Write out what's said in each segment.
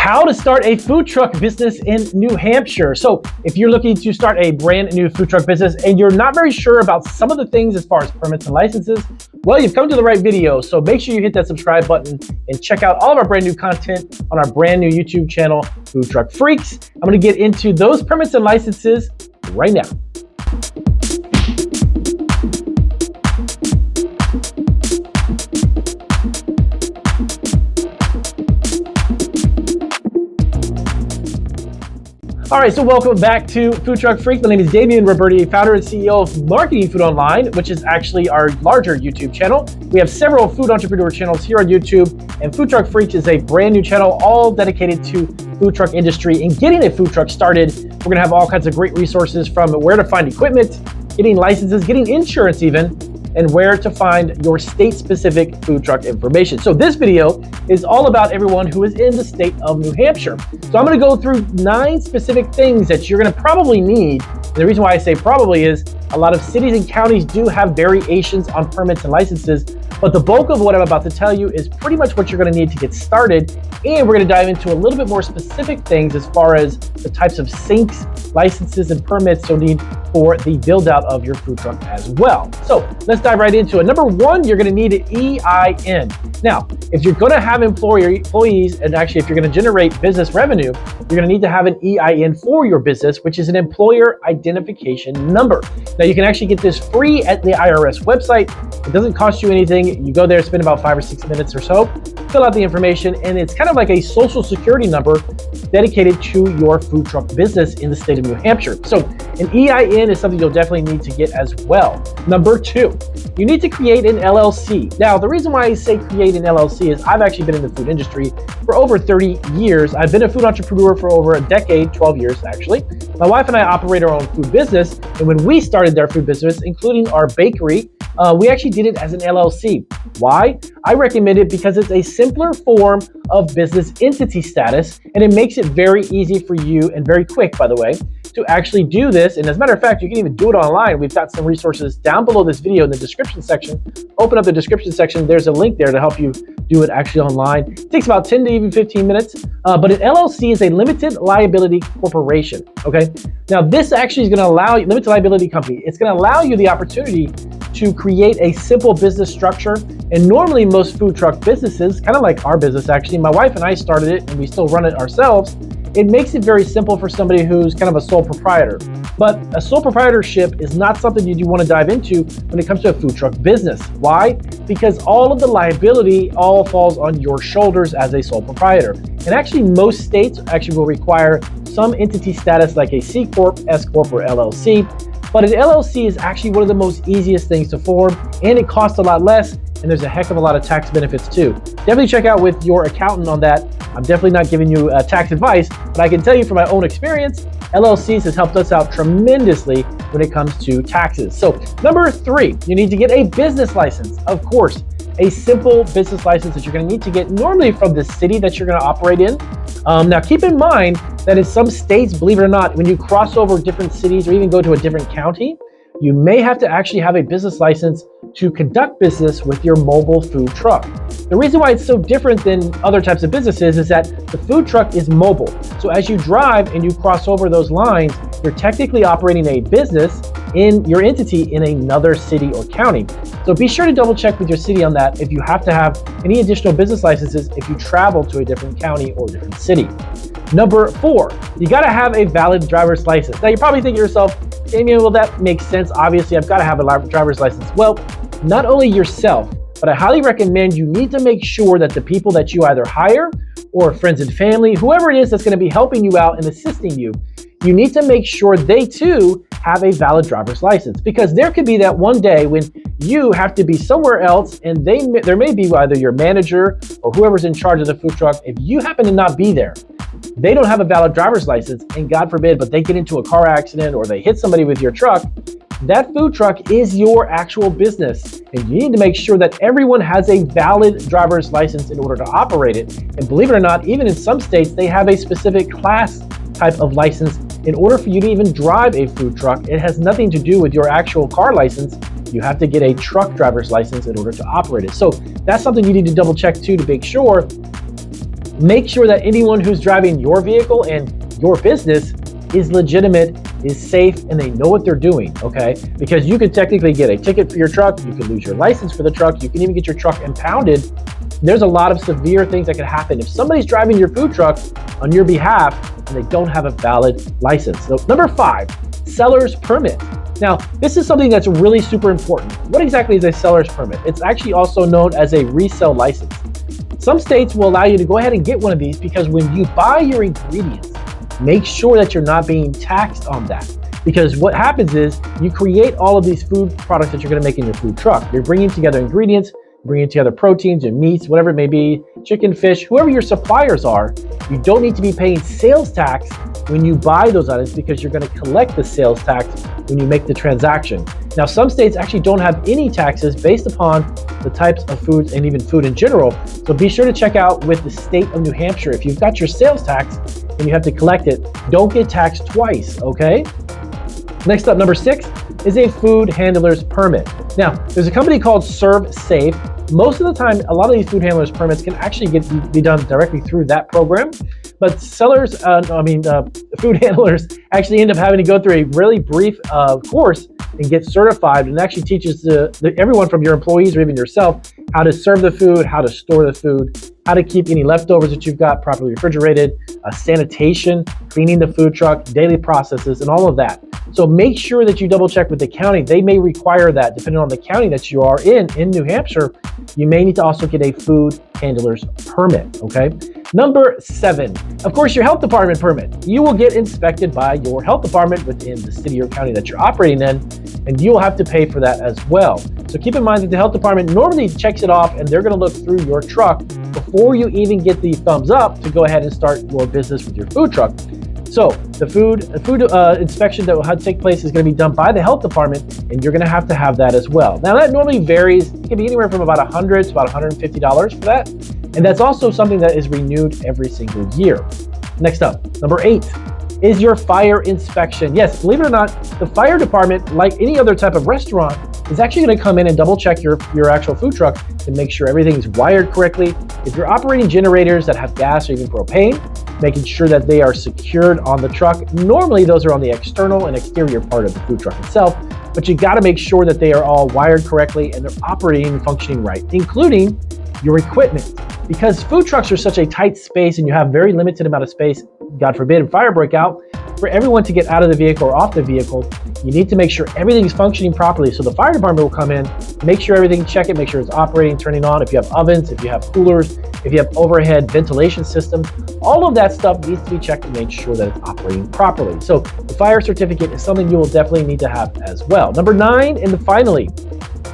How to start a food truck business in New Hampshire. So if you're looking to start a brand new food truck business and you're not very sure about some of the things as far as permits and licenses, well, you've come to the right video. So make sure you hit that subscribe button and check out all of our brand new content on our brand new YouTube channel, Food Truck Freaks. I'm going to get into those permits and licenses right now. All right, so welcome back to Food Truck Freak. My name is Damian Roberti, founder and CEO of Marketing Food Online, which is actually our larger YouTube channel. We have several food entrepreneur channels here on YouTube, and Food Truck Freak is a brand new channel all dedicated to food truck industry and getting a food truck started. We're gonna have all kinds of great resources from where to find equipment, getting licenses, getting insurance even, and where to find your state-specific food truck information. So this video is all about everyone who is in the state of New Hampshire. So I'm gonna go through 9 specific things that you're gonna probably need. And the reason why I say probably is a lot of cities and counties do have variations on permits and licenses, but the bulk of what I'm about to tell you is pretty much what you're gonna need to get started. And we're gonna dive into a little bit more specific things as far as the types of sinks, licenses, and permits you'll need for the build out of your food truck as well. So let's dive right into it. Number 1, you're gonna need an EIN. Now, if you're gonna have employees, and actually if you're gonna generate business revenue, you're gonna need to have an EIN for your business, which is an employer identification number. Now you can actually get this free at the IRS website. It doesn't cost you anything. You go there, spend about 5 or 6 minutes or so, fill out the information, and it's kind of like a social security number dedicated to your food truck business in the state of New Hampshire. So an EIN is something you'll definitely need to get as well. Number 2, you need to create an LLC. Now, the reason why I say create an LLC is I've actually been in the food industry for over 30 years. I've been a food entrepreneur for over a decade, 12 years actually. My wife and I operate our own food business, and when we started our food business, including our bakery, we actually did it as an LLC. Why? I recommend it because it's a simpler form of business entity status, and it makes it very easy for you, and very quick, by the way, to actually do this. And as a matter of fact, you can even do it online. We've got some resources down below this video in the description section. Open up the description section. There's a link there to help you do it actually online. It takes about 10 to even 15 minutes, but an LLC is a limited liability corporation, okay? Now this actually is gonna allow you, limited liability company, it's gonna allow you the opportunity to create a simple business structure. And normally most food truck businesses, kind of like our business actually, my wife and I started it and we still run it ourselves. It makes it very simple for somebody who's kind of a sole proprietor. But a sole proprietorship is not something you want to dive into when it comes to a food truck business. Why? Because all of the liability all falls on your shoulders as a sole proprietor. And actually most states actually will require some entity status like a C Corp, S Corp, or LLC. But an LLC is actually one of the most easiest things to form, and it costs a lot less, and there's a heck of a lot of tax benefits too. Definitely check out with your accountant on that. I'm definitely not giving you tax advice, but I can tell you from my own experience, LLCs has helped us out tremendously when it comes to taxes. So number 3, you need to get a business license. Of course, a simple business license that you're gonna need to get normally from the city that you're gonna operate in. Now keep in mind that in some states, believe it or not, when you cross over different cities or even go to a different county, you may have to actually have a business license to conduct business with your mobile food truck. The reason why it's so different than other types of businesses is that the food truck is mobile. So as you drive and you cross over those lines, you're technically operating a business in your entity in another city or county. So be sure to double check with your city on that if you have to have any additional business licenses if you travel to a different county or different city. Number 4, you gotta have a valid driver's license. Now you're probably thinking to yourself, Damian, well that makes sense. Obviously I've gotta have a driver's license. Well, not only yourself, but I highly recommend you need to make sure that the people that you either hire or friends and family, whoever it is that's gonna be helping you out and assisting you, you need to make sure they too have a valid driver's license, because there could be that one day when you have to be somewhere else and there may be either your manager or whoever's in charge of the food truck. If you happen to not be there, they don't have a valid driver's license, and God forbid, but they get into a car accident or they hit somebody with your truck, that food truck is your actual business. And you need to make sure that everyone has a valid driver's license in order to operate it. And believe it or not, even in some states, they have a specific class type of license in order for you to even drive a food truck. It has nothing to do with your actual car license. You have to get a truck driver's license in order to operate it. So that's something you need to double check too, to make sure Make sure that anyone who's driving your vehicle and your business is legitimate, is safe, and they know what they're doing, okay? Because you could technically get a ticket for your truck, you could lose your license for the truck, you can even get your truck impounded. There's a lot of severe things that could happen if somebody's driving your food truck on your behalf and they don't have a valid license. So number 5, seller's permit. Now, this is something that's really super important. What exactly is a seller's permit? It's actually also known as a resale license. Some states will allow you to go ahead and get one of these because when you buy your ingredients, make sure that you're not being taxed on that. Because what happens is you create all of these food products that you're going to make in your food truck. You're bringing together ingredients, bringing together proteins and meats, whatever it may be, chicken, fish, whoever your suppliers are. You don't need to be paying sales tax when you buy those items because you're going to collect the sales tax when you make the transaction. Now, some states actually don't have any taxes based upon the types of foods and even food in general. So be sure to check out with the state of New Hampshire. If you've got your sales tax and you have to collect it, don't get taxed twice, okay? Next up, number 6 is a food handler's permit. Now, there's a company called Serve Safe. Most of the time, a lot of these food handlers permits can actually be done directly through that program. But food handlers actually end up having to go through a really brief course and get certified, and actually teaches everyone from your employees or even yourself how to serve the food, how to store the food, how to keep any leftovers that you've got properly refrigerated, sanitation, cleaning the food truck, daily processes, and all of that. So make sure that you double check with the county. They may require that depending on the county that you are in New Hampshire. You may need to also get a food handler's permit, okay? Number 7, of course, your health department permit. You will get inspected by your health department within the city or county that you're operating in, and you'll have to pay for that as well. So keep in mind that the health department normally checks it off, and they're going to look through your truck before you even get the thumbs up to go ahead and start your business with your food truck. So the food inspection that will take place is going to be done by the health department, and you're going to have that as well. Now that normally varies. It can be anywhere from about $100 to about $150 for that. And that's also something that is renewed every single year. Next up, number 8 is your fire inspection. Yes, believe it or not, the fire department, like any other type of restaurant, is actually going to come in and double check your actual food truck to make sure everything's wired correctly. If you're operating generators that have gas or even propane, making sure that they are secured on the truck. Normally those are on the external and exterior part of the food truck itself, but you got to make sure that they are all wired correctly and they're operating and functioning right, including your equipment. Because food trucks are such a tight space and you have very limited amount of space, God forbid, a fire break out, for everyone to get out of the vehicle or off the vehicle, you need to make sure everything's functioning properly. So the fire department will come in, make sure everything, check it, make sure it's operating, turning on. If you have ovens, if you have coolers, if you have overhead ventilation systems, all of that stuff needs to be checked and made sure that it's operating properly. So the fire certificate is something you will definitely need to have as well. Number 9, and finally,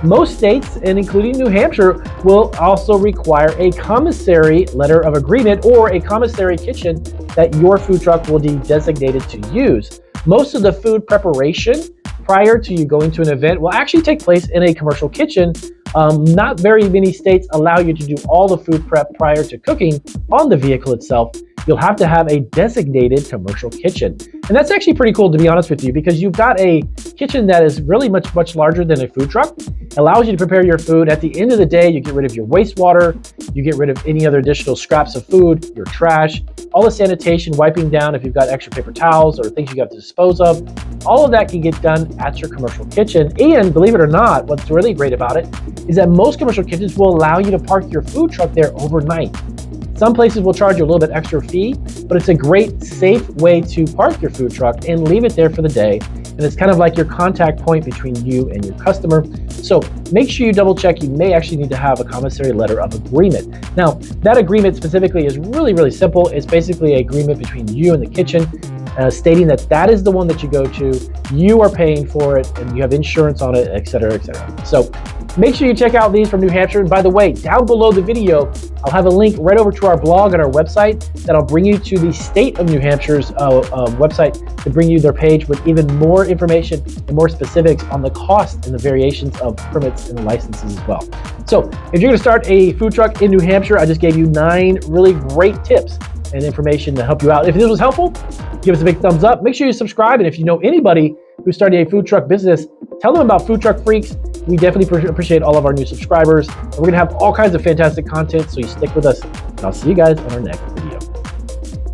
most states, and including New Hampshire, will also require a commissary letter of agreement or a commissary kitchen that your food truck will be designated to use. Most of the food preparation prior to you going to an event will actually take place in a commercial kitchen. Not very many states allow you to do all the food prep prior to cooking on the vehicle itself. You'll have to have a designated commercial kitchen. And that's actually pretty cool, to be honest with you, because you've got a kitchen that is really much larger than a food truck. It allows you to prepare your food. At the end of the day, you get rid of your wastewater, you get rid of any other additional scraps of food, your trash, all the sanitation, wiping down if you've got extra paper towels or things you got to dispose of. All of that can get done at your commercial kitchen. And believe it or not, what's really great about it is that most commercial kitchens will allow you to park your food truck there overnight. Some places will charge you a little bit extra fee, but it's a great, safe way to park your food truck and leave it there for the day. And it's kind of like your contact point between you and your customer. So make sure you double check. You may actually need to have a commissary letter of agreement. Now, that agreement specifically is really simple. It's basically an agreement between you and the kitchen, stating that that is the one that you go to, you are paying for it, and you have insurance on it, et cetera, et cetera. So make sure you check out these from New Hampshire. And by the way, down below the video, I'll have a link right over to our blog and our website that'll bring you to the state of New Hampshire's website to bring you their page with even more information and more specifics on the cost and the variations of permits and licenses as well. So if you're going to start a food truck in New Hampshire, I just gave you 9 really great tips and information to help you out. If this was helpful, give us a big thumbs up. Make sure you subscribe. And if you know anybody who's starting a food truck business, tell them about Food Truck Freaks We definitely appreciate all of our new subscribers. And we're going to have all kinds of fantastic content, so you stick with us. And I'll see you guys on our next video.